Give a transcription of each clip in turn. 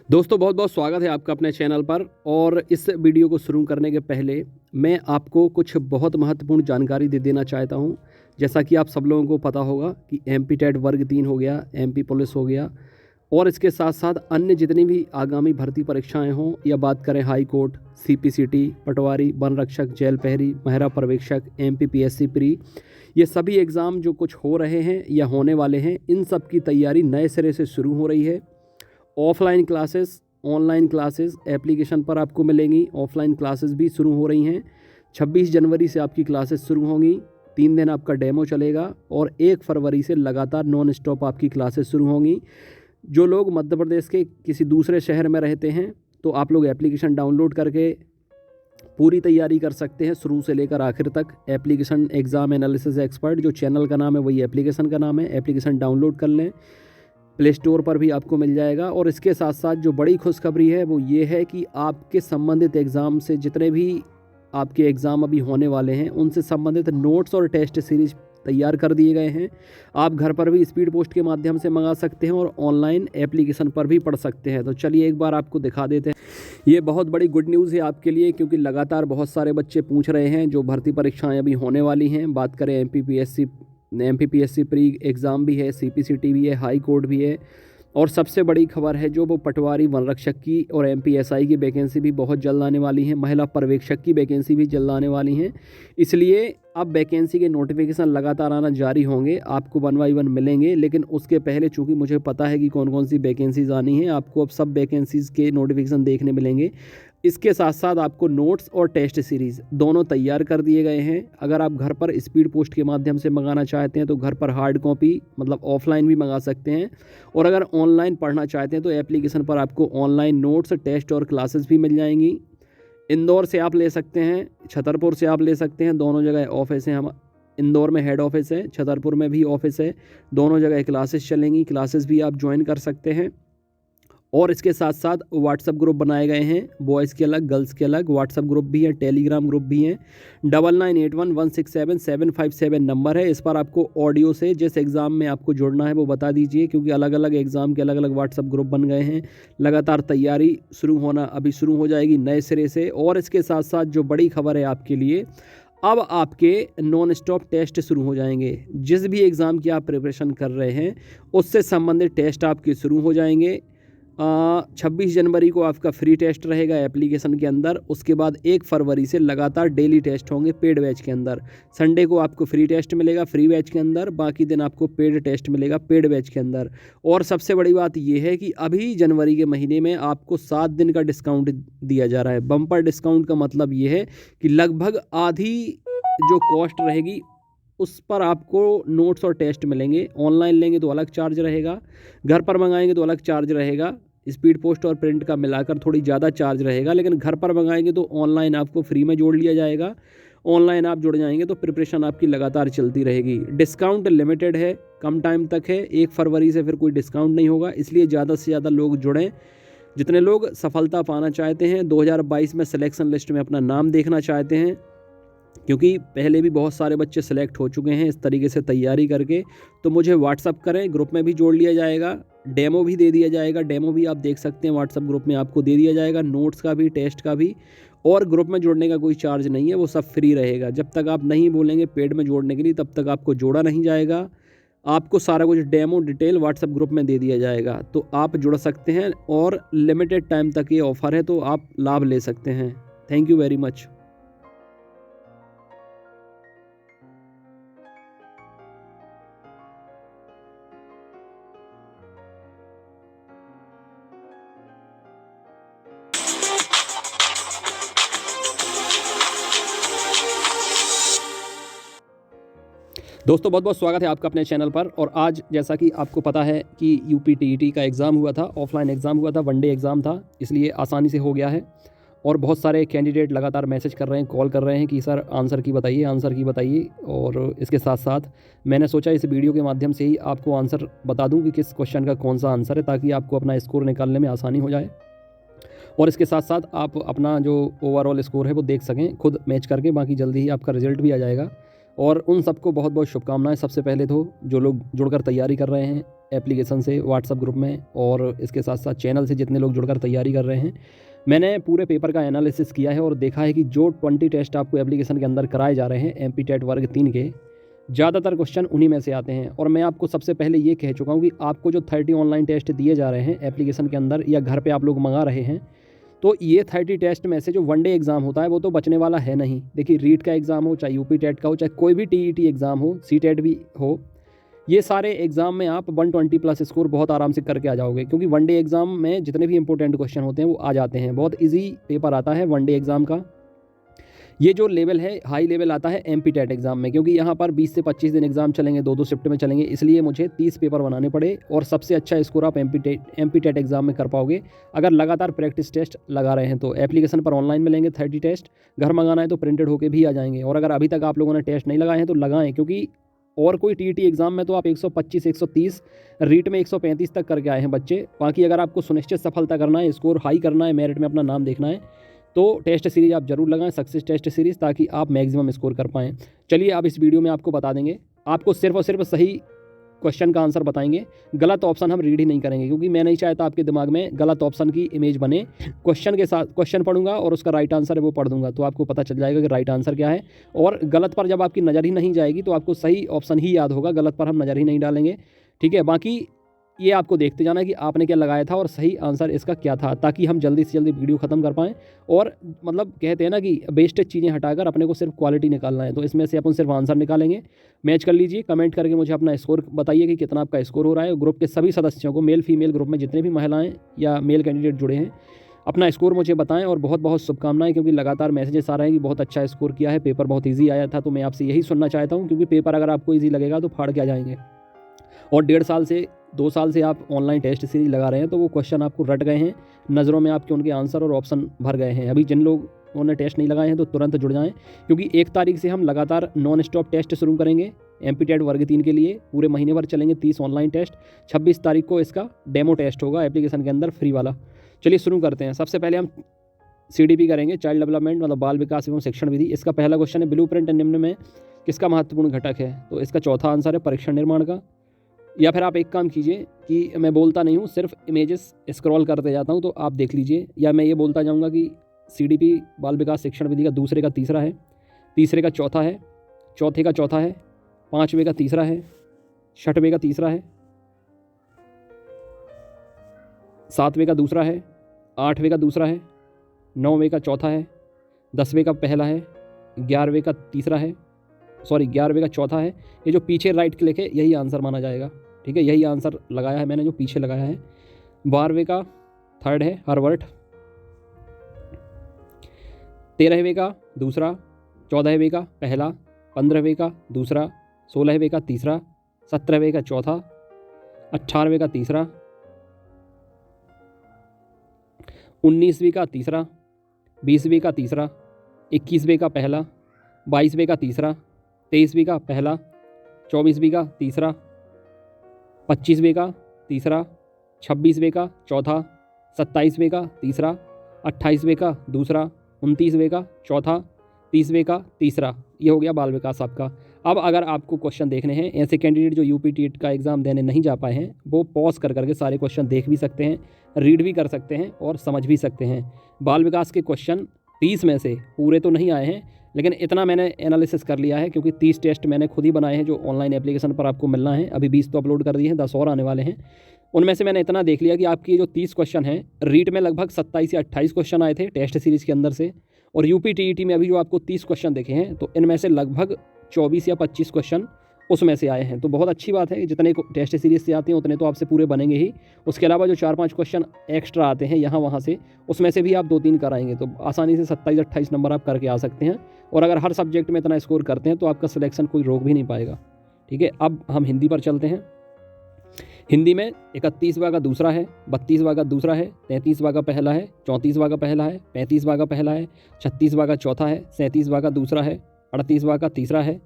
दोस्तों बहुत बहुत स्वागत है आपका अपने चैनल पर। और इस वीडियो को शुरू करने के पहले मैं आपको कुछ बहुत महत्वपूर्ण जानकारी दे देना चाहता हूं। जैसा कि आप सब लोगों को पता होगा कि एमपी टेट वर्ग 3 हो गया, एमपी पुलिस हो गया, और इसके साथ साथ अन्य जितनी भी आगामी भर्ती परीक्षाएं हों, या बात करें हाई कोर्ट, सीपीसीटी, पटवारी, वन रक्षक, जेल प्रहरी, महिला पर्यवेक्षक, एमपीपीएससी प्री, ये सभी एग्ज़ाम जो कुछ हो रहे हैं या होने वाले हैं, इन सब की तैयारी नए सिरे से शुरू हो रही है। Offline classes, online classes application पर आपको मिलेंगी। ऑफलाइन क्लासेस भी शुरू हो रही हैं। 26 जनवरी से आपकी क्लासेस शुरू होंगी। 3 दिन आपका डेमो चलेगा और 1 फरवरी से लगातार नॉन स्टॉप आपकी क्लासेस शुरू होंगी। जो लोग मध्य प्रदेश के किसी दूसरे शहर में रहते हैं तो आप लोग एप्लीकेशन डाउनलोड करके पूरी तैयारी कर सकते हैं शुरू से लेकर आखिर तक। एप्लीकेशन एग्ज़ाम एनालिसिस एक्सपर्ट जो चैनल का नाम है वही एप्लीकेशन का नाम है। एप्लीकेशन डाउनलोड कर लें, प्ले स्टोर पर भी आपको मिल जाएगा। और इसके साथ साथ जो बड़ी खुशखबरी है वो ये है कि आपके संबंधित एग्ज़ाम से जितने भी आपके एग्ज़ाम अभी होने वाले हैं उनसे संबंधित नोट्स और टेस्ट सीरीज तैयार कर दिए गए हैं। आप घर पर भी स्पीड पोस्ट के माध्यम से मंगा सकते हैं और ऑनलाइन एप्लीकेशन पर भी पढ़ सकते हैं। तो चलिए एक बार आपको दिखा देते हैं। ये बहुत बड़ी गुड न्यूज़ है आपके लिए, क्योंकि लगातार बहुत सारे बच्चे पूछ रहे हैं जो भर्ती परीक्षाएं अभी होने वाली हैं। बात करें एमपीपीएससी प्री एग्ज़ाम भी है, सीपीसीटी भी है, हाई कोर्ट भी है, और सबसे बड़ी खबर है जो वो पटवारी, वन रक्षक की और एमपीएसआई की वैकेंसी भी बहुत जल्द आने वाली है। महिला पर्यवेक्षक की वैकेंसी भी जल्द आने वाली हैं। इसलिए अब वैकेंसी के नोटिफिकेशन लगातार आना जारी होंगे, आपको 1 बाय 1 मिलेंगे। लेकिन उसके पहले चूँकि मुझे पता है कि कौन कौन सी वैकेंसीज़ आनी हैं, आपको अब सब वैकेंसीज़ के नोटिफिकेशन देखने मिलेंगे। इसके साथ साथ आपको नोट्स और टेस्ट सीरीज़ दोनों तैयार कर दिए गए हैं। अगर आप घर पर स्पीड पोस्ट के माध्यम से मंगाना चाहते हैं तो घर पर हार्ड कॉपी मतलब ऑफलाइन भी मंगा सकते हैं, और अगर ऑनलाइन पढ़ना चाहते हैं तो एप्लीकेशन पर आपको ऑनलाइन नोट्स, टेस्ट और क्लासेस भी मिल जाएंगी। इंदौर से आप ले सकते हैं, छतरपुर से आप ले सकते हैं, दोनों जगह ऑफिस हैं। हम इंदौर में हेड ऑफिस है, छतरपुर में भी ऑफिस है, दोनों जगह क्लासेस चलेंगी। क्लासेस भी आप ज्वाइन कर सकते हैं। और इसके साथ साथ व्हाट्सएप ग्रुप बनाए गए हैं, बॉयज़ के अलग, गर्ल्स के अलग व्हाट्सएप ग्रुप भी है, टेलीग्राम ग्रुप भी हैं। 9981167757 नंबर है। इस पर आपको ऑडियो से जिस एग्ज़ाम में आपको जुड़ना है वो बता दीजिए, क्योंकि अलग अलग एग्ज़ाम के अलग अलग व्हाट्सएप ग्रुप बन गए हैं। लगातार तैयारी शुरू होना अभी शुरू हो जाएगी नए सिरे से। और इसके साथ साथ जो बड़ी खबर है आपके लिए, अब आपके नॉन स्टॉप टेस्ट शुरू हो जाएंगे। जिस भी एग्ज़ाम की आप प्रिपरेशन कर रहे हैं उससे संबंधित टेस्ट आपके शुरू हो जाएंगे। 26 जनवरी को आपका फ्री टेस्ट रहेगा एप्लीकेशन के अंदर। उसके बाद 1 फरवरी से लगातार डेली टेस्ट होंगे पेड बैच के अंदर। संडे को आपको फ्री टेस्ट मिलेगा फ्री बैच के अंदर, बाकी दिन आपको पेड टेस्ट मिलेगा पेड बैच के अंदर। और सबसे बड़ी बात यह है कि अभी जनवरी के महीने में आपको 7 दिन का डिस्काउंट दिया जा रहा है। बम्पर डिस्काउंट का मतलब ये है कि लगभग आधी जो कॉस्ट रहेगी उस पर आपको नोट्स और टेस्ट मिलेंगे। ऑनलाइन लेंगे तो अलग चार्ज रहेगा, घर पर मंगाएंगे तो अलग चार्ज रहेगा। स्पीड पोस्ट और प्रिंट का मिलाकर थोड़ी ज़्यादा चार्ज रहेगा, लेकिन घर पर मंगाएंगे तो ऑनलाइन आपको फ्री में जोड़ लिया जाएगा। ऑनलाइन आप जुड़ जाएंगे तो प्रिपरेशन आपकी लगातार चलती रहेगी। डिस्काउंट लिमिटेड है, कम टाइम तक है। 1 फरवरी से फिर कोई डिस्काउंट नहीं होगा, इसलिए ज़्यादा से ज़्यादा लोग जुड़ें। जितने लोग सफलता पाना चाहते हैं, 2022 में सिलेक्शन लिस्ट में अपना नाम देखना चाहते हैं, क्योंकि पहले भी बहुत सारे बच्चे सेलेक्ट हो चुके हैं इस तरीके से तैयारी करके, तो मुझे व्हाट्सअप करें, ग्रुप में भी जोड़ लिया जाएगा। डेमो भी दे दिया जाएगा, डेमो भी आप देख सकते हैं व्हाट्सअप ग्रुप में आपको दे दिया जाएगा, नोट्स का भी, टेस्ट का भी। और ग्रुप में जोड़ने का कोई चार्ज नहीं है, वो सब फ्री रहेगा। जब तक आप नहीं बोलेंगे पेड में जोड़ने के लिए तब तक आपको जोड़ा नहीं जाएगा। आपको सारा कुछ डेमो डिटेल व्हाट्सएप ग्रुप में दे दिया जाएगा, तो आप जुड़ सकते हैं। और लिमिटेड टाइम तक ये ऑफ़र है, तो आप लाभ ले सकते हैं। Thank you very much. दोस्तों बहुत बहुत स्वागत है आपका अपने चैनल पर। और आज जैसा कि आपको पता है कि यूपी टीईटी का एग्ज़ाम हुआ था, ऑफलाइन एग्ज़ाम हुआ था, 1 डे एग्ज़ाम था, इसलिए आसानी से हो गया है। और बहुत सारे कैंडिडेट लगातार मैसेज कर रहे हैं, कॉल कर रहे हैं कि सर आंसर की बताइए, आंसर की बताइए। और इसके साथ साथ मैंने सोचा इस वीडियो के माध्यम से ही आपको आंसर बता दूँ कि किस क्वेश्चन का कौन सा आंसर है, ताकि आपको अपना स्कोर निकालने में आसानी हो जाए। और इसके साथ साथ आप अपना जो ओवरऑल स्कोर है वो देख सकें खुद मैच करके। बाकी जल्दी ही आपका रिजल्ट भी आ जाएगा। और उन सबको बहुत बहुत शुभकामनाएं। सबसे पहले तो जो लोग जुड़कर तैयारी कर रहे हैं, एप्लीकेशन से, व्हाट्सअप ग्रुप में और इसके साथ साथ चैनल से जितने लोग जुड़कर तैयारी कर रहे हैं, मैंने पूरे पेपर का एनालिसिस किया है और देखा है कि जो 20 टेस्ट आपको एप्लीकेशन के अंदर कराए जा रहे हैं एमपीटेट वर्ग 3 के, ज़्यादातर क्वेश्चन उन्हीं में से आते हैं। और मैं आपको सबसे पहले ये कह चुका हूँ कि आपको जो 30 ऑनलाइन टेस्ट दिए जा रहे हैं एप्लीकेशन के अंदर या घर पे आप लोग मंगा रहे हैं, तो ये 30 टेस्ट में से जो वन डे एग्ज़ाम होता है वो तो बचने वाला है नहीं। देखिए, रीट का एग्ज़ाम हो, चाहे यूपी टेट का हो, चाहे कोई भी टीईटी एग्ज़ाम हो, सी टेट भी हो, ये सारे एग्ज़ाम में आप 120 प्लस स्कोर बहुत आराम से करके आ जाओगे, क्योंकि वन डे एग्ज़ाम में जितने भी इंपॉर्टेंट क्वेश्चन होते हैं वो आ जाते हैं। बहुत ईजी पेपर आता है वन डे एग्ज़ाम का। ये जो लेवल है, हाई लेवल आता है एमपीटेट एग्ज़ाम में, क्योंकि यहाँ पर 20 से 25 दिन एग्ज़ाम चलेंगे, 2-2 शिफ्ट में चलेंगे, इसलिए मुझे 30 पेपर बनाने पड़े। और सबसे अच्छा स्कोर आप एमपीटेट एग्ज़ाम में कर पाओगे अगर लगातार प्रैक्टिस टेस्ट लगा रहे हैं। तो एप्लीकेशन पर ऑनलाइन मिलेंगे 30 टेस्ट, घर मंगाना है तो प्रिंटेड होके भी आ जाएंगे। और अगर अभी तक आप लोगों ने टेस्ट नहीं लगाए हैं तो लगाएं, क्योंकि और कोई टीईटी एग्ज़ाम में तो आप 125, 130, रीट में 135 तक करके आए हैं बच्चे। बाकी अगर आपको सुनिश्चित सफलता करना है, स्कोर हाई करना है, मेरिट में अपना नाम देखना है, तो टेस्ट सीरीज आप जरूर लगाएं, सक्सेस टेस्ट सीरीज, ताकि आप मैक्सिमम स्कोर कर पाएँ। चलिए अब इस वीडियो में आपको बता देंगे, आपको सिर्फ और सिर्फ सही क्वेश्चन का आंसर बताएंगे, गलत ऑप्शन हम रीड ही नहीं करेंगे, क्योंकि मैं नहीं चाहता आपके दिमाग में गलत ऑप्शन की इमेज बने। क्वेश्चन के साथ क्वेश्चन पढ़ूंगा और उसका राइट आंसर है वो पढ़ दूंगा, तो आपको पता चल जाएगा कि राइट आंसर क्या है। और गलत पर जब आपकी नज़र ही नहीं जाएगी तो आपको सही ऑप्शन ही याद होगा, गलत पर हम नज़र ही नहीं डालेंगे। ठीक है, बाकी ये आपको देखते जाना कि आपने क्या लगाया था और सही आंसर इसका क्या था, ताकि हम जल्दी से जल्दी वीडियो ख़त्म कर पाएँ। और मतलब कहते हैं ना कि वेस्टेज चीज़ें हटाकर अपने को सिर्फ क्वालिटी निकालना है, तो इसमें से अपन सिर्फ आंसर निकालेंगे। मैच कर लीजिए, कमेंट करके मुझे अपना स्कोर बताइए कि कितना आपका स्कोर हो रहा है। ग्रुप के सभी सदस्यों को, मेल फीमेल ग्रुप में जितने भी महिलाएँ या मेल कैंडिडेट जुड़े हैं, अपना स्कोर मुझे बताएं। और बहुत बहुत शुभकामनाएं, क्योंकि लगातार मैसेजेस आ रहे हैं कि बहुत अच्छा स्कोर किया है, पेपर बहुत ईजी आया था। तो मैं आपसे यही सुनना चाहता हूँ, क्योंकि पेपर अगर आपको ईजी लगेगा तो फाड़ के आ जाएंगे। और 1.5 साल से 2 साल से आप ऑनलाइन टेस्ट सीरीज लगा रहे हैं, तो वो क्वेश्चन आपको रट गए हैं, नज़रों में आपके उनके आंसर और ऑप्शन भर गए हैं। अभी जिन लोगों ने टेस्ट नहीं लगाए हैं तो तुरंत जुड़ जाएं, क्योंकि 1 तारीख से हम लगातार नॉन स्टॉप टेस्ट शुरू करेंगे एमपीटेट वर्ग 3 के लिए। पूरे महीने भर चलेंगे 30 ऑनलाइन टेस्ट। 26 तारीख को इसका डेमो टेस्ट होगा एप्लीकेशन के अंदर, फ्री वाला। चलिए शुरू करते हैं। सबसे पहले हम CDP करेंगे, चाइल्ड डेवलपमेंट मतलब बाल विकास एवं शिक्षण विधि। इसका पहला क्वेश्चन है, ब्लूप्रिंट निम्न में किसका महत्वपूर्ण घटक है? तो इसका चौथा आंसर है परीक्षण निर्माण का। या फिर आप एक काम कीजिए कि मैं बोलता नहीं हूँ, सिर्फ इमेजेस स्क्रॉल करते जाता हूँ, तो आप देख लीजिए। या मैं ये बोलता जाऊँगा कि CDP बाल विकास शिक्षण विधि का दूसरे का तीसरा है, तीसरे का चौथा है, चौथे का चौथा है, पाँचवें का तीसरा है, छठवें का तीसरा है, सातवें का दूसरा है, आठवें का दूसरा है, नौवें का चौथा है, 10वें का पहला है, 11वें का तीसरा है, 11वें का चौथा है। ये जो पीछे राइट क्लिक है यही आंसर माना जाएगा। ठीक है, यही आंसर लगाया है मैंने, जो पीछे लगाया है। 12वें का थर्ड है हार्वर्ड, 13वें का दूसरा, 14वें का पहला, 15वें का दूसरा, 16वें का तीसरा, 17वें का चौथा, 18वें का तीसरा, 19वीं का तीसरा, 20वीं का तीसरा, 21वें का पहला, 22वें का तीसरा, 23वीं का पहला, 24वीं का तीसरा, 25वें का तीसरा, 26वें का चौथा, 27वें का तीसरा, 28वें का दूसरा, 29वें का चौथा, 30वें का तीसरा। ये हो गया बाल विकास आपका। अब अगर आपको क्वेश्चन देखने हैं, ऐसे कैंडिडेट जो यूपी टीट का एग्ज़ाम देने नहीं जा पाए हैं, वो पॉज कर करके सारे क्वेश्चन देख भी सकते हैं, रीड भी कर सकते हैं और समझ भी सकते हैं। बाल विकास के क्वेश्चन 30 में से पूरे तो नहीं आए हैं, लेकिन इतना मैंने एनालिसिस कर लिया है, क्योंकि 30 टेस्ट मैंने खुद ही बनाए हैं जो ऑनलाइन एप्लीकेशन पर आपको मिलना है। अभी 20 तो अपलोड कर दिए हैं, 10 और आने वाले हैं। उनमें से मैंने इतना देख लिया कि आपकी जो 30 क्वेश्चन हैं, रीट में लगभग 27 या 28 क्वेश्चन आए थे टेस्ट सीरीज़ के अंदर से, और यूपी टीईटी में अभी जो आपको 30 क्वेश्चन देखे हैं, तो इनमें से लगभग 24 या 25 क्वेश्चन उसमें से आए हैं। तो बहुत अच्छी बात है कि जितने टेस्ट सीरीज से आते हैं उतने तो आपसे पूरे बनेंगे ही। उसके अलावा जो 4-5 क्वेश्चन एक्स्ट्रा आते हैं यहाँ वहाँ से, उसमें से भी आप 2-3 कराएंगे, तो आसानी से 27-28 नंबर आप करके आ सकते हैं। और अगर हर सब्जेक्ट में इतना स्कोर करते हैं तो आपका सिलेक्शन कोई रोक भी नहीं पाएगा। ठीक है, अब हम हिंदी पर चलते हैं। हिंदी में 31वां का दूसरा है, 32वां का दूसरा है, 33वां का पहला है, 34वां का पहला है, 35वां का पहला है, 36वां का चौथा है, 37वां का दूसरा है, 38वां का तीसरा है,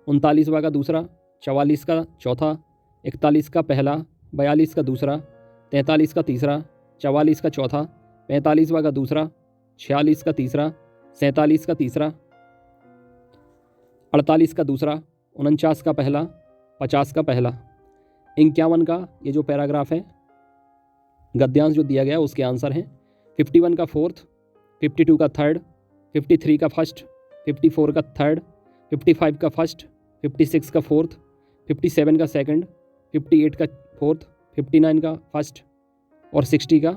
39वां का दूसरा, 44 का चौथा, 41 का पहला, 42 का दूसरा, 43 का तीसरा, 44 का चौथा, 45वां का दूसरा, 46 का तीसरा, 47 का तीसरा, 48 का दूसरा, 49 का पहला, 50 का पहला, 51 का ये जो पैराग्राफ है, गद्यांश जो दिया गया है उसके आंसर हैं। 51 का फोर्थ, 52 का थर्ड, 53 का फर्स्ट, 54 का थर्ड, 55 का फर्स्ट, 56 का फोर्थ, 57 का सेकंड, 58 का फोर्थ, 59 का फर्स्ट और 60 का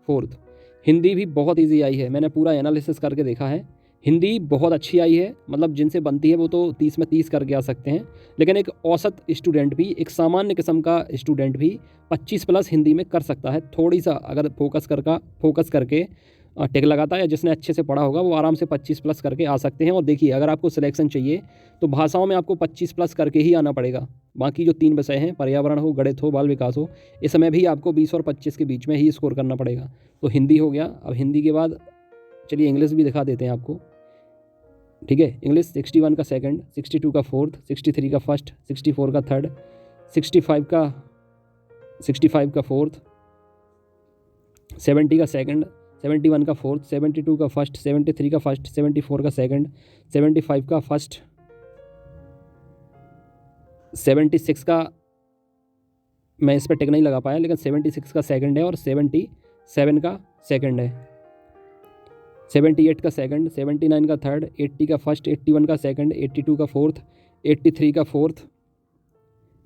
फोर्थ। हिंदी भी बहुत इजी आई है, मैंने पूरा एनालिसिस करके देखा है। हिंदी बहुत अच्छी आई है, मतलब जिनसे बनती है वो तो 30 में 30 करके आ सकते हैं, लेकिन एक औसत स्टूडेंट भी, एक सामान्य किस्म का स्टूडेंट भी 25 प्लस हिंदी में कर सकता है। थोड़ी सा अगर फोकस करके टेक लगाता है या जिसने अच्छे से पढ़ा होगा वो आराम से 25 प्लस करके आ सकते हैं। और देखिए, अगर आपको सिलेक्शन चाहिए तो भाषाओं में आपको 25 प्लस करके ही आना पड़ेगा। बाकी जो 3 विषय हैं, पर्यावरण हो, गणित हो, बाल विकास हो, इसमें भी आपको 20 और 25 के बीच में ही स्कोर करना पड़ेगा। तो हिंदी हो गया। अब हिंदी के बाद चलिए इंग्लिश भी दिखा देते हैं आपको, ठीक है। इंग्लिश 61 का सेकंड, 62 का फोर्थ, 63 का फर्स्ट, 64 का थर्ड, 65 का फोर्थ, 70 का सेकंड, 71 का फोर्थ, 72 का फर्स्ट, 73 का फर्स्ट, 74 का सेकंड, 75 का फर्स्ट, 76 का मैं इस पर टिक नहीं लगा पाया, लेकिन 76 का सेकंड है और 77 का सेकंड है, 78 का सेकंड, 79 का थर्ड, 80 का फर्स्ट, 81 का सेकंड, 82 का फोर्थ, 83 का फोर्थ,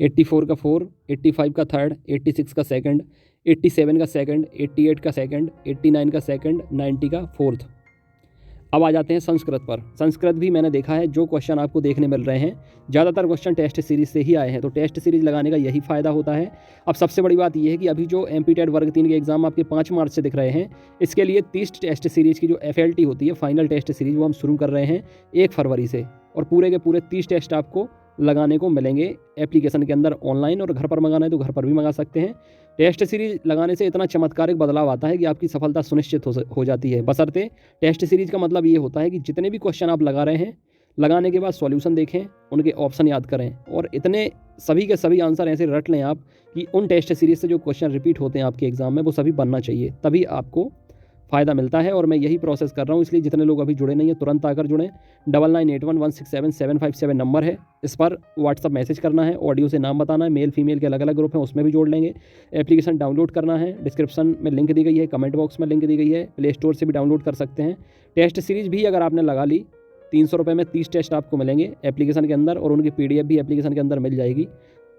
84 का फोर्थ, 85 का थर्ड, 86 का सेकंड, 87 का सेकंड, 88 का सेकंड, 89 का सेकंड, 90 का फोर्थ। अब आ जाते हैं संस्कृत पर। संस्कृत भी मैंने देखा है, जो क्वेश्चन आपको देखने मिल रहे हैं ज़्यादातर क्वेश्चन टेस्ट सीरीज से ही आए हैं, तो टेस्ट सीरीज लगाने का यही फ़ायदा होता है। अब सबसे बड़ी बात यह है कि अभी जो एमपीटेड वर्ग 3 के एग्ज़ाम आपके 5 मार्च से दिख रहे हैं, इसके लिए 30 टेस्ट सीरीज़ की जो FLT होती है, फाइनल टेस्ट सीरीज़, वो हम शुरू कर रहे हैं 1 फरवरी से, और पूरे के पूरे 30 टेस्ट आपको लगाने को मिलेंगे एप्लीकेशन के अंदर ऑनलाइन, और घर पर मंगाना है तो घर पर भी मंगा सकते हैं। टेस्ट सीरीज लगाने से इतना चमत्कारिक बदलाव आता है कि आपकी सफलता सुनिश्चित हो जाती है। बशर्ते टेस्ट सीरीज का मतलब ये होता है कि जितने भी क्वेश्चन आप लगा रहे हैं, लगाने के बाद सॉल्यूशन देखें, उनके ऑप्शन याद करें, और इतने सभी के सभी आंसर ऐसे रट लें आप कि उन टेस्ट सीरीज से जो क्वेश्चन रिपीट होते हैं आपके एग्जाम में वो सभी बनना चाहिए, तभी आपको फ़ायदा मिलता है। और मैं यही प्रोसेस कर रहा हूँ, इसलिए जितने लोग अभी जुड़े नहीं हैं तुरंत आकर जुड़ें। 9981167757 नंबर है, इस पर व्हाट्सअप मैसेज करना है, ऑडियो से नाम बताना है, मेल फीमेल के अलग अलग ग्रुप हैं उसमें भी जोड़ लेंगे। एप्लीकेशन डाउनलोड करना है, डिस्क्रिप्शन में लिंक दी गई है, कमेंट बॉक्स में लिंक दी गई है, प्ले स्टोर से भी डाउनलोड कर सकते हैं। टेस्ट सीरीज़ भी अगर आपने लगा ली, 300 रुपये में 30 टेस्ट आपको मिलेंगे एप्लीकेशन के अंदर, और उनकी PDF भी एप्लीकेशन के अंदर मिल जाएगी।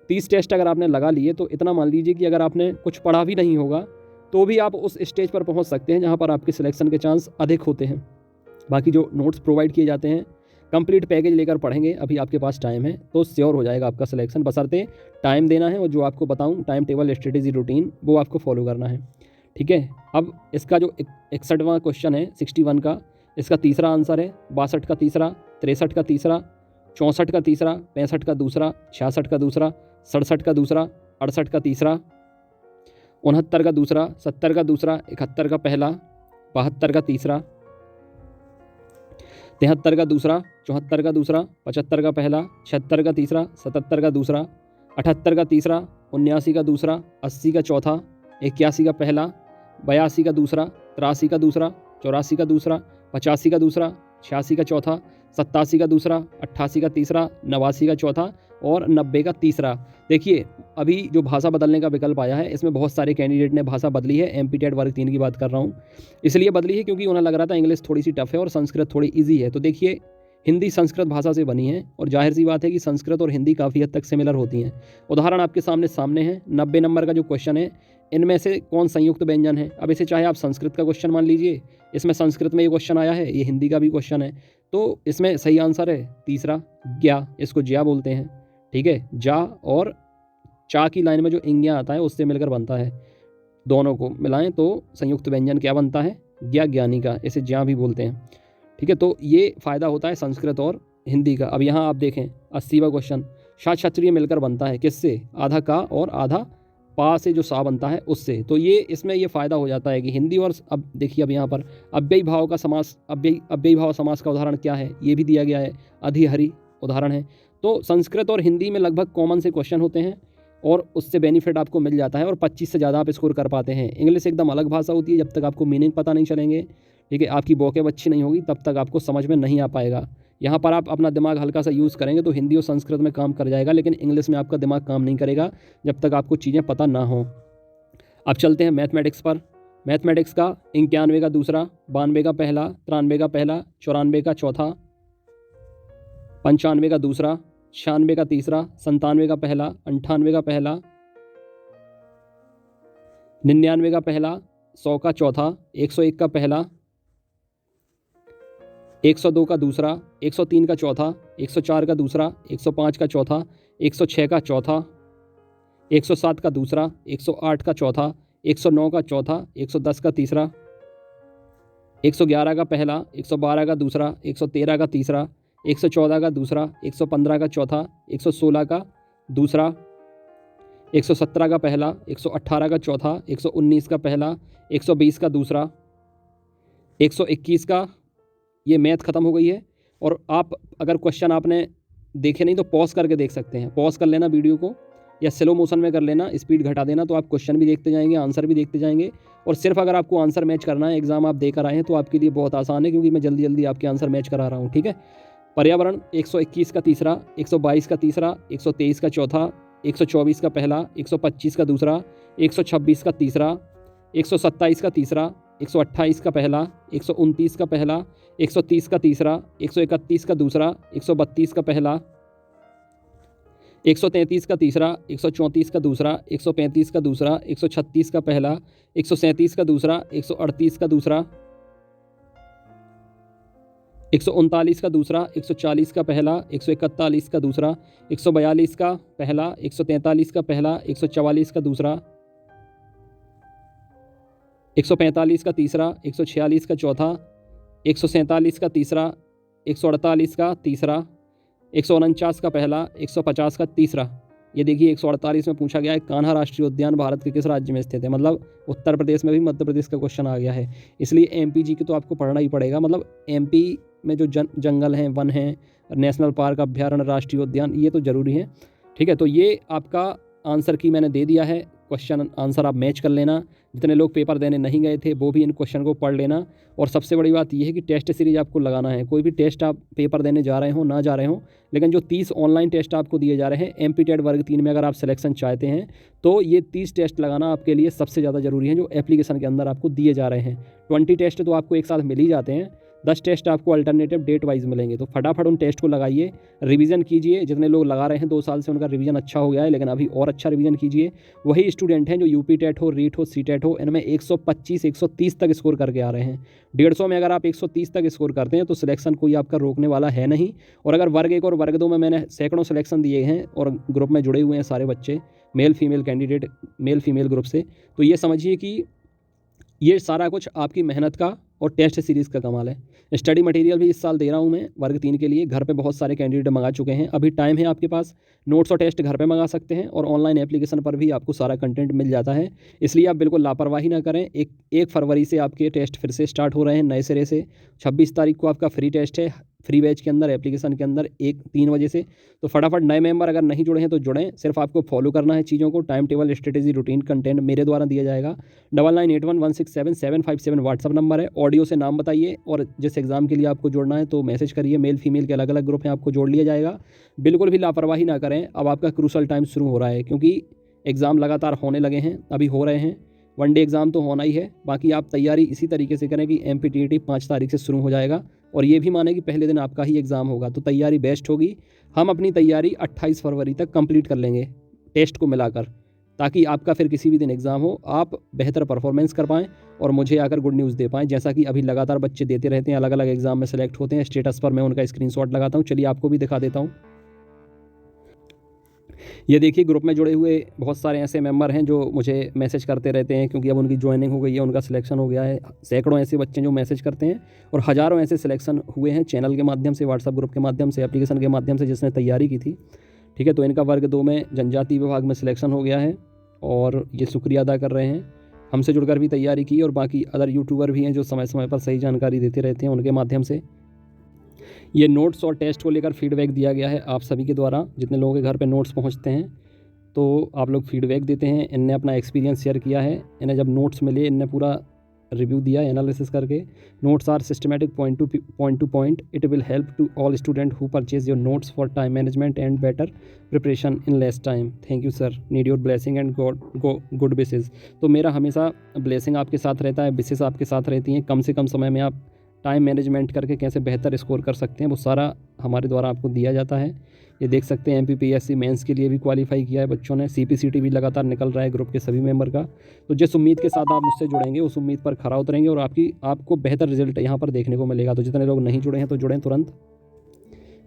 30 टेस्ट अगर आपने लगा लिए तो इतना मान लीजिए कि अगर आपने कुछ पढ़ा भी नहीं होगा तो भी आप उस स्टेज पर पहुंच सकते हैं जहां पर आपके सिलेक्शन के चांस अधिक होते हैं। बाकी जो नोट्स प्रोवाइड किए जाते हैं, कंप्लीट पैकेज लेकर पढ़ेंगे, अभी आपके पास टाइम है तो श्योर हो जाएगा आपका सिलेक्शन, बशर्ते टाइम देना है, और जो आपको बताऊं टाइम टेबल, स्ट्रेटेजी, रूटीन, वो आपको फॉलो करना है, ठीक है। अब इसका जो 61वां क्वेश्चन है 61 का, इसका तीसरा आंसर है 62 का तीसरा, 63 का तीसरा, 64 का तीसरा, 65 का दूसरा, 66 का दूसरा, 67 का दूसरा, 68 का तीसरा, 69 का दूसरा, 70 का दूसरा, 71 का पहला, 72 का तीसरा, 73 का दूसरा, 74 का दूसरा, 75 का पहला, 76 का तीसरा, 77 का दूसरा, 78 का तीसरा, 79 का दूसरा, 80 का चौथा, 81 का पहला, 82 का दूसरा, 83 का दूसरा, 84 का दूसरा, 85 का दूसरा, 86 का चौथा, 87 का दूसरा, 88 का तीसरा, 89 का चौथा और 90 का तीसरा। देखिए, अभी जो भाषा बदलने का विकल्प आया है, इसमें बहुत सारे कैंडिडेट ने भाषा बदली है। एमपीटेड वर्ग 3 की बात कर रहा हूँ, इसलिए बदली है क्योंकि उन्हें लग रहा था इंग्लिश थोड़ी सी टफ है और संस्कृत थोड़ी ईजी है। तो देखिए, हिंदी संस्कृत भाषा से बनी है और जाहिर सी बात है कि संस्कृत और हिंदी काफ़ी हद तक सिमिलर होती हैं। उदाहरण आपके सामने है। 90 नंबर का जो क्वेश्चन है, इनमें से कौन संयुक्त व्यंजन है। अब इसे चाहे आप संस्कृत का क्वेश्चन मान लीजिए, इसमें संस्कृत में ये क्वेश्चन आया है, ये हिंदी का भी क्वेश्चन है, तो इसमें सही आंसर है तीसरा, ज्ञा। इसको ज्या बोलते हैं, ठीक है। जा और चा की लाइन में जो इंग्या आता है उससे मिलकर बनता है, दोनों को मिलाएं तो संयुक्त व्यंजन क्या बनता है, ज्ञा, ज्ञानी का। इसे ज्या भी बोलते हैं, ठीक है। तो ये फ़ायदा होता है संस्कृत और हिंदी का। अब यहाँ आप देखें 80वां क्वेश्चन, शा क्षत्रिय मिलकर बनता है किससे, आधा का और आधा पा से जो सा बनता है उससे। तो ये इसमें ये फ़ायदा हो जाता है कि हिंदी और, अब देखिए, अब यहाँ पर अव्ययी भाव का समास, अव्ययी भाव समास का उदाहरण क्या है, ये भी दिया गया है, अधिहरि उदाहरण है। तो संस्कृत और हिंदी में लगभग कॉमन से क्वेश्चन होते हैं और उससे बेनिफिट आपको मिल जाता है और 25 से ज़्यादा आप स्कोर कर पाते हैं। इंग्लिश एकदम अलग भाषा होती है, जब तक आपको मीनिंग पता नहीं चलेंगे, ठीक है, आपकी वोकैब अच्छी नहीं होगी, तब तक आपको समझ में नहीं आ पाएगा यहाँ पर आप अपना दिमाग हल्का सा यूज़ करेंगे तो हिंदी और संस्कृत में काम कर जाएगा, लेकिन इंग्लिश में आपका दिमाग काम नहीं करेगा जब तक आपको चीज़ें पता ना हो। अब चलते हैं मैथमेटिक्स पर। मैथमेटिक्स का 91 का दूसरा, 92 का पहला, 93 का पहला, 94 का चौथा, 95 का दूसरा, 96 का तीसरा, 97 का पहला, 98 का पहला, 99 का पहला, 100 का चौथा, 101 का पहला, 102 का दूसरा, 103 का चौथा, 104 का दूसरा, 105 का चौथा, 106 का चौथा, 107 का दूसरा, 108 का चौथा, 109 का चौथा, 110 का तीसरा, 111 का पहला, 112 का दूसरा, 113 का तीसरा, 114 का दूसरा, 115 का चौथा, 116 का दूसरा, 117 का पहला, 118 का चौथा, 119 का पहला, 120 का दूसरा, 121 का। ये मैथ ख़त्म हो गई है। और आप अगर क्वेश्चन आपने देखे नहीं तो पॉज करके देख सकते हैं, पॉज कर लेना वीडियो को या स्लो मोशन में कर लेना, स्पीड घटा देना, तो आप क्वेश्चन भी देखते जाएंगे, आंसर भी देखते जाएंगे। और सिर्फ अगर आपको आंसर मैच करना है, एग्जाम आप देकर आए हैं तो आपके लिए बहुत आसान है, क्योंकि मैं जल्दी जल्दी आपके आंसर मैच करा रहा हूँ। ठीक है। पर्यावरण 121 का तीसरा, 122 का तीसरा, 123 का चौथा, 124 का पहला, 125 का दूसरा, 126 का तीसरा, 127 का तीसरा, 128 का पहला, 129 का पहला, 130 का तीसरा, 131 का दूसरा, 132 का पहला, 133 का तीसरा, 134 का दूसरा, 135 का दूसरा, 136 का पहला, 137 का दूसरा, 138 का दूसरा, 139 का दूसरा, 140 का पहला, 141 का दूसरा, 142 का पहला, 143 का पहला, 144 का दूसरा, 145 का तीसरा, 146 का चौथा, 147 का तीसरा, 148 का तीसरा, 149 का पहला, 150 का तीसरा। ये देखिए 148 में पूछा गया है कान्हा राष्ट्रीय उद्यान भारत के किस राज्य में स्थित है, मतलब उत्तर प्रदेश में भी मध्य प्रदेश का क्वेश्चन आ गया है। इसलिए एमपी जी की तो आपको पढ़ना ही पड़ेगा। मतलब एमपी में जो जंगल हैं, वन हैं, नेशनल पार्क, अभ्यारण्य, राष्ट्रीय उद्यान, ये तो ज़रूरी है। ठीक है, तो ये आपका आंसर की मैंने दे दिया है। क्वेश्चन आंसर आप मैच कर लेना। जितने लोग पेपर देने नहीं गए थे वो भी इन क्वेश्चन को पढ़ लेना। और सबसे बड़ी बात यह है कि टेस्ट सीरीज आपको लगाना है। कोई भी टेस्ट आप पेपर देने जा रहे हो ना जा रहे हो, लेकिन जो 30 ऑनलाइन टेस्ट आपको दिए जा रहे हैं एमपीटेड वर्ग 3 में, अगर आप सिलेक्शन चाहते हैं तो ये 30 टेस्ट लगाना आपके लिए सबसे ज़्यादा ज़रूरी है, जो एप्लीकेशन के अंदर आपको दिए जा रहे हैं। 20 टेस्ट तो आपको एक साथ मिल ही जाते हैं, 10 टेस्ट आपको अल्टरनेटिव डेट वाइज मिलेंगे। तो फटाफट उन टेस्ट को लगाइए, रिवीजन कीजिए। जितने लोग लगा रहे हैं 2 साल से उनका रिवीजन अच्छा हो गया है, लेकिन अभी और अच्छा रिवीजन कीजिए। वही स्टूडेंट हैं जो यूपी टेट हो, रीट हो, सी टेट हो, इनमें 125 130 तक स्कोर करके आ रहे हैं। 150 में अगर आप 130 तक स्कोर करते हैं तो सिलेक्शन कोई आपका रोकने वाला है नहीं। और अगर वर्ग 1 और वर्ग 2 में मैंने सैकड़ों सिलेक्शन दिए हैं और ग्रुप में जुड़े हुए हैं सारे बच्चे, male female candidate, male female group से, तो ये समझिए कि ये सारा कुछ आपकी मेहनत का और टेस्ट सीरीज़ का कमाल है। स्टडी मटेरियल भी इस साल दे रहा हूँ मैं वर्ग 3 के लिए। घर पे बहुत सारे कैंडिडेट मंगा चुके हैं, अभी टाइम है आपके पास। नोट्स और टेस्ट घर पे मंगा सकते हैं और ऑनलाइन एप्लीकेशन पर भी आपको सारा कंटेंट मिल जाता है। इसलिए आप बिल्कुल लापरवाही ना करें। 1 फरवरी से आपके टेस्ट फिर से स्टार्ट हो रहे हैं नए सिरे से। 26 तारीख को आपका फ्री टेस्ट है, फ्री बैच के अंदर, एप्लीकेशन के अंदर 3 बजे से। तो फटाफट नए मेंबर अगर नहीं जुड़े हैं तो जुड़ें। सिर्फ आपको फॉलो करना है चीज़ों को। Time table, strategy, routine, content मेरे द्वारा दिया जाएगा। 9981167757 व्हाट्सअप नंबर है। ऑडियो से नाम बताइए और जिस एग्ज़ाम के लिए आपको जोड़ना है तो मैसेज करिए। मेल फीमेल के अलग अलग ग्रुप हैं, आपको जोड़ लिया जाएगा। बिल्कुल भी लापरवाही ना करें। अब आपका क्रूशल टाइम शुरू हो रहा है, क्योंकि एग्ज़ाम लगातार होने लगे हैं, अभी हो रहे हैं। 1 डे एग्ज़ाम तो होना ही है। बाकी आप तैयारी इसी तरीके से करें कि एमपीटीईटी 5 तारीख से शुरू हो जाएगा और ये भी माने कि पहले दिन आपका ही एग्ज़ाम होगा, तो तैयारी बेस्ट होगी। हम अपनी तैयारी 28 फरवरी तक कंप्लीट कर लेंगे टेस्ट को मिलाकर, ताकि आपका फिर किसी भी दिन एग्ज़ाम हो आप बेहतर परफॉर्मेंस कर पाएँ और मुझे आकर गुड न्यूज़ दे पाएँ। जैसा कि अभी लगातार बच्चे देते रहते हैं, अलग अलग एग्ज़ाम में सेलेक्ट होते हैं। स्टेटस पर मैं उनका स्क्रीनशॉट लगाता हूँ। चलिए आपको भी दिखा देता हूँ। ये देखिए ग्रुप में जुड़े हुए बहुत सारे ऐसे मेंबर हैं जो मुझे मैसेज करते रहते हैं, क्योंकि अब उनकी ज्वाइनिंग हो गई है, उनका सिलेक्शन हो गया है। सैकड़ों ऐसे बच्चे जो मैसेज करते हैं और हज़ारों ऐसे सिलेक्शन हुए हैं चैनल के माध्यम से, व्हाट्सएप ग्रुप के माध्यम से, एप्लीकेशन के माध्यम से, जिसने तैयारी की थी। ठीक है, तो इनका वर्ग 2 में जनजाति विभाग में सिलेक्शन हो गया है और ये शुक्रिया अदा कर रहे हैं। हमसे जुड़कर भी तैयारी की और बाकी अदर यूट्यूबर भी हैं जो समय समय पर सही जानकारी देते रहते हैं, उनके माध्यम से। ये नोट्स और टेस्ट को लेकर फीडबैक दिया गया है आप सभी के द्वारा। जितने लोगों के घर पे नोट्स पहुंचते हैं तो आप लोग फीडबैक देते हैं। इनने अपना एक्सपीरियंस शेयर किया है। इन्हें जब नोट्स मिले, इनने पूरा रिव्यू दिया है एनालिसिस करके। Notes are systematic point to point. It will help to all student who purchase your notes for time management and better preparation in less time. Thank you sir, need your blessing and good wishes. तो मेरा हमेशा blessing आपके साथ रहता है, wishes आपके साथ रहती हैं। कम से कम समय में आप टाइम मैनेजमेंट करके कैसे बेहतर स्कोर कर सकते हैं वो सारा हमारे द्वारा आपको दिया जाता है। ये देख सकते हैं MPPSC मेंस के लिए भी क्वालिफाई किया है बच्चों ने। CPCT भी लगातार निकल रहा है ग्रुप के सभी मेंबर का। तो जिस उम्मीद के साथ आप मुझसे जुड़ेंगे उस उम्मीद पर खरा उतरेंगे और आपको बेहतर रिजल्ट यहाँ पर देखने को मिलेगा। तो जितने लोग नहीं जुड़े हैं तो जुड़ें तुरंत।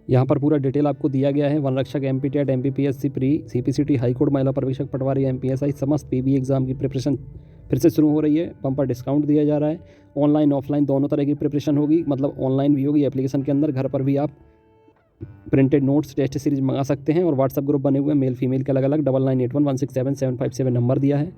यहाँ पर पूरा डिटेल आपको दिया गया है। वन रक्षक, MPTET, MPPSC pre, CPCT, high court, महिला पर्यवेक्षक, पटवारी, MPSI समस्त PB एग्ज़ाम की प्रिपरेशन फिर से शुरू हो रही है। बम्पर डिस्काउंट दिया जा रहा है। ऑनलाइन ऑफलाइन दोनों तरह की प्रिपरेशन होगी, मतलब ऑनलाइन भी होगी एप्लीकेशन के अंदर, घर पर भी आप प्रिंटेड नोट्स टेस्ट सीरीज मंगा सकते हैं। और व्हाट्सअप ग्रुप बने हुए हैं मेल फीमेल के अलग अलग। 9981167757 नंबर दिया है।